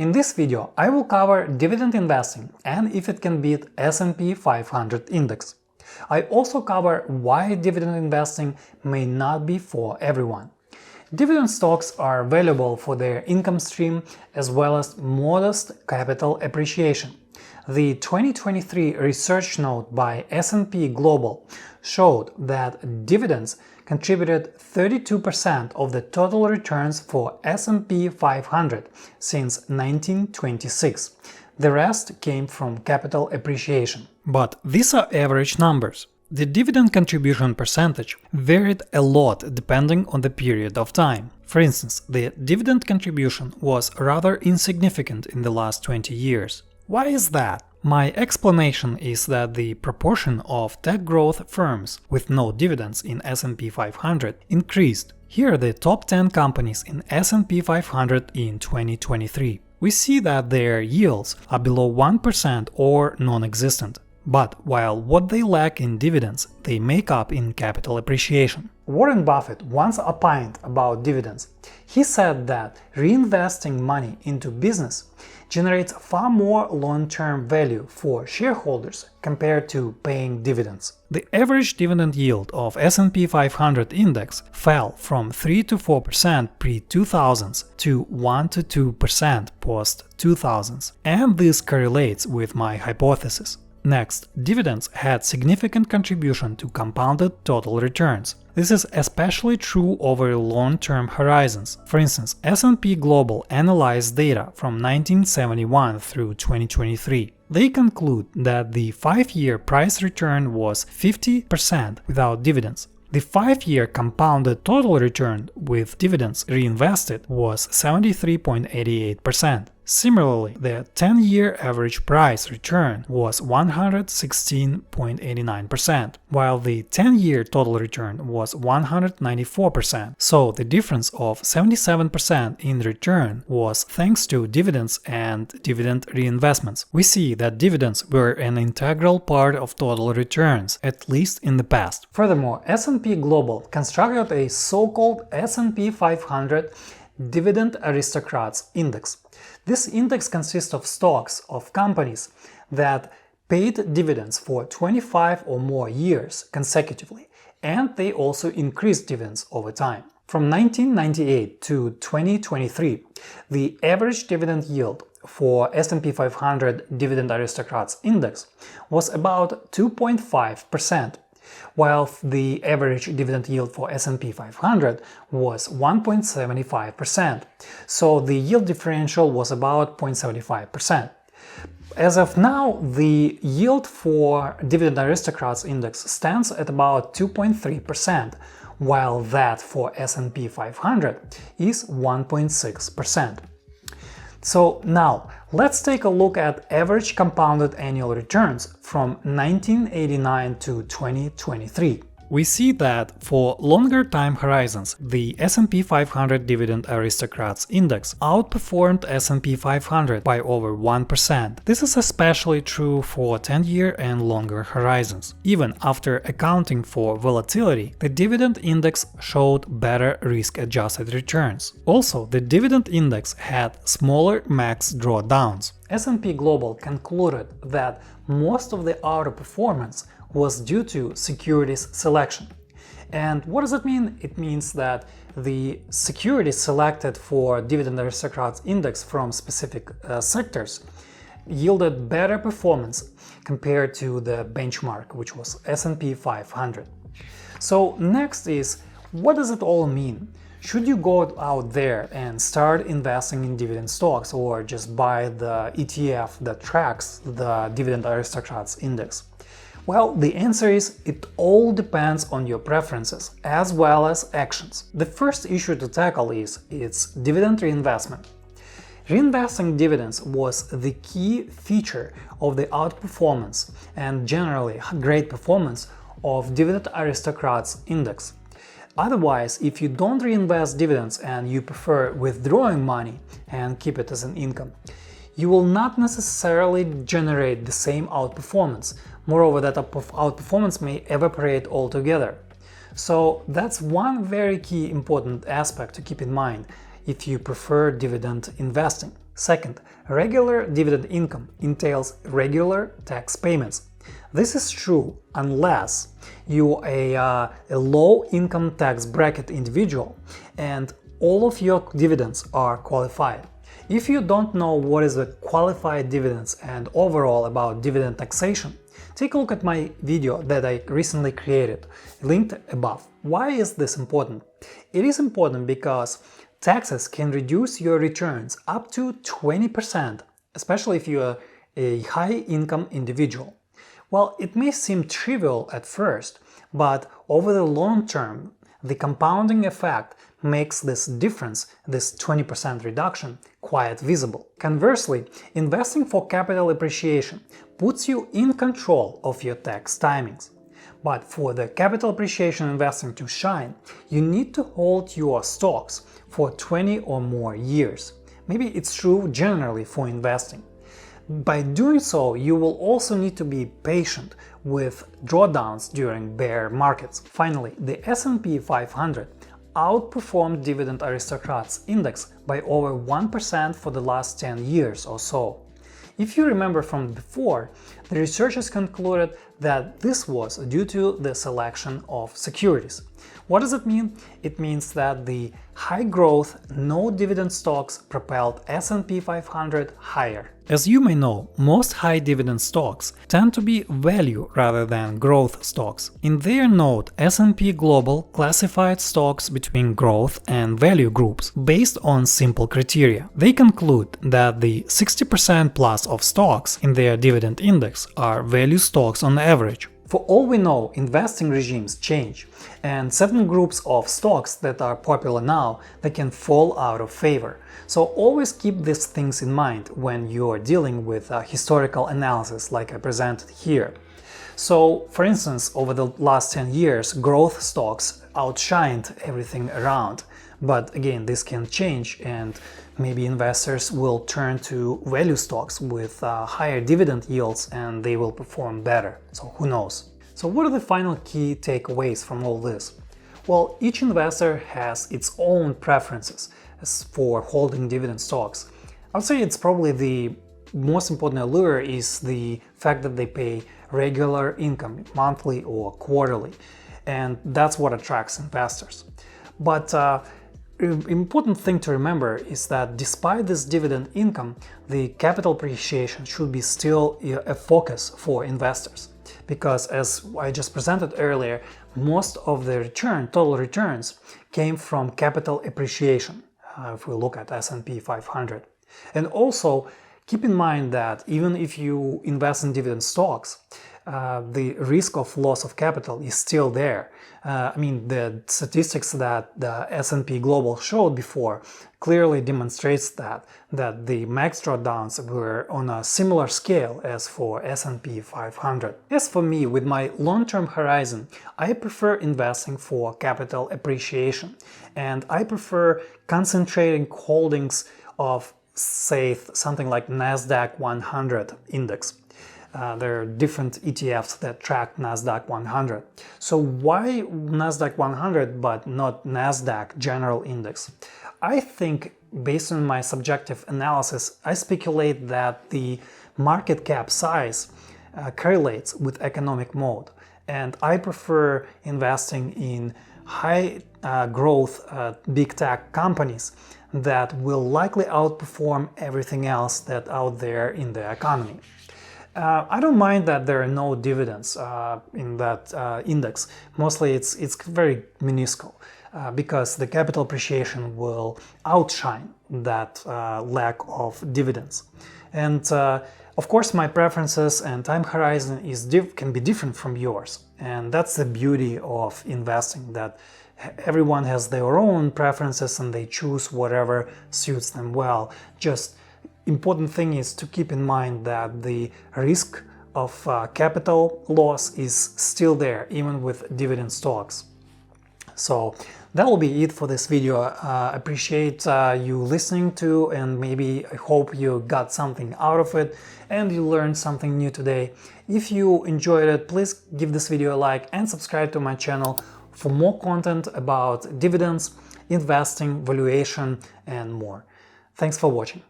In this video, I will cover dividend investing and if it can beat S&P 500 index. I also cover why dividend investing may not be for everyone. Dividend stocks are valuable for their income stream as well as modest capital appreciation. The 2023 research note by S&P Global showed that dividends contributed 32% of the total returns for S&P 500 since 1926. The rest came from capital appreciation. But these are average numbers. The dividend contribution percentage varied a lot depending on the period of time. For instance, the dividend contribution was rather insignificant in the last 20 years. Why is that? My explanation is that the proportion of tech growth firms with no dividends in S&P 500 increased. Here are the top 10 companies in S&P 500 in 2023. We see that their yields are below 1% or non-existent. But while what they lack in dividends, they make up in capital appreciation. Warren Buffett once opined about dividends. He said that reinvesting money into business generates far more long-term value for shareholders compared to paying dividends. The average dividend yield of S&P 500 index fell from 3 to 4% pre-2000s to 1 to 2% post-2000s, and this correlates with my hypothesis. Next, dividends had significant contribution to compounded total returns. This is especially true over long-term horizons. For instance, S&P Global analyzed data from 1971 through 2023. They conclude that the 5-year price return was 50% without dividends. The 5-year compounded total return with dividends reinvested was 73.88%. Similarly, the 10-year average price return was 116.89%, while the 10-year total return was 194%. So the difference of 77% in return was thanks to dividends and dividend reinvestments. We see that dividends were an integral part of total returns, at least in the past. Furthermore, S&P Global constructed a so-called S&P 500 Dividend Aristocrats index. This index consists of stocks of companies that paid dividends for 25 or more years consecutively, and they also increased dividends over time. From 1998 to 2023, the average dividend yield for S&P 500 Dividend Aristocrats index was about 2.5%. while the average dividend yield for S&P 500 was 1.75%, so the yield differential was about 0.75%. As of now, the yield for Dividend Aristocrats index stands at about 2.3%, while that for S&P 500 is 1.6%. So now, let's take a look at average compounded annual returns from 1989 to 2023. We see that for longer time horizons, the S&P 500 Dividend Aristocrats Index outperformed S&P 500 by over 1%. This is especially true for 10-year and longer horizons. Even after accounting for volatility, the dividend index showed better risk-adjusted returns. Also, the dividend index had smaller max drawdowns. S&P Global concluded that most of the outperformance was due to securities selection. And what does it mean? It means that the securities selected for Dividend Aristocrats Index from specific sectors yielded better performance compared to the benchmark, which was S&P 500. So next is, what does it all mean? Should you go out there and start investing in dividend stocks or just buy the ETF that tracks the Dividend Aristocrats Index? Well, the answer is it all depends on your preferences as well as actions. The first issue to tackle is its dividend reinvestment. Reinvesting dividends was the key feature of the outperformance and generally great performance of Dividend Aristocrats Index. Otherwise, if you don't reinvest dividends and you prefer withdrawing money and keep it as an income, you will not necessarily generate the same outperformance. Moreover, that outperformance may evaporate altogether. So that's one very key important aspect to keep in mind if you prefer dividend investing. Second, Regular dividend income entails regular tax payments. This is true unless you're a low income tax bracket individual and all of your dividends are qualified. If you don't know what is a qualified dividends and overall about dividend taxation, take a look at my video that I recently created, linked above. Why is this important? It is important because taxes can reduce your returns up to 20%, especially if you are a high-income individual. Well, it may seem trivial at first, but over the long term, the compounding effect makes this difference, this 20% reduction, quite visible. Conversely, investing for capital appreciation puts you in control of your tax timings. But for the capital appreciation investing to shine, you need to hold your stocks for 20 or more years. Maybe it's true generally for investing. By doing so, you will also need to be patient with drawdowns during bear markets. Finally, the S&P 500 outperformed Dividend Aristocrats index by over 1% for the last 10 years or so. If you remember from before, the researchers concluded that this was due to the selection of securities. What does it mean? It means that the high-growth, no-dividend stocks propelled S&P 500 higher. As you may know, most high-dividend stocks tend to be value rather than growth stocks. In their note, S&P Global classified stocks between growth and value groups based on simple criteria. They conclude that the 60% plus of stocks in their dividend index are value stocks on average. For all we know, investing regimes change, and certain groups of stocks that are popular now, they can fall out of favor. So always keep these things in mind when you are dealing with historical analysis like I presented here. So, for instance, over the last 10 years, growth stocks outshined everything around. But again, this can change and maybe investors will turn to value stocks with higher dividend yields and they will perform better. So who knows? So what are the final key takeaways from all this? Well, each investor has its own preferences for holding dividend stocks. I would say it's probably the most important allure is the fact that they pay regular income, monthly or quarterly, and that's what attracts investors. But important thing to remember is that despite this dividend income, the capital appreciation should be still a focus for investors. Because as I just presented earlier, most of the total returns came from capital appreciation, if we look at S&P 500. And also, keep in mind that even if you invest in dividend stocks, the risk of loss of capital is still there. I mean, the statistics that the S&P Global showed before clearly demonstrates that the max drawdowns were on a similar scale as for S&P 500. As for me, with my long-term horizon, I prefer investing for capital appreciation, and I prefer concentrating holdings of, say, something like NASDAQ 100 index. There are different ETFs that track NASDAQ 100. So why NASDAQ 100 but not NASDAQ General Index? I think, based on my subjective analysis, I speculate that the market cap size correlates with economic mode, and I prefer investing in high growth big tech companies that will likely outperform everything else that's out there in the economy. I don't mind that there are no dividends in that index. Mostly it's very minuscule because the capital appreciation will outshine that lack of dividends. And of course, my preferences and time horizon can be different from yours. And that's the beauty of investing, that everyone has their own preferences and they choose whatever suits them well. Just important thing is to keep in mind that the risk of capital loss is still there, even with dividend stocks. So that will be it for this video. Appreciate you listening to, and maybe I hope you got something out of it and you learned something new today. If you enjoyed it, please give this video a like and subscribe to my channel for more content about dividends, investing, valuation, and more. Thanks for watching.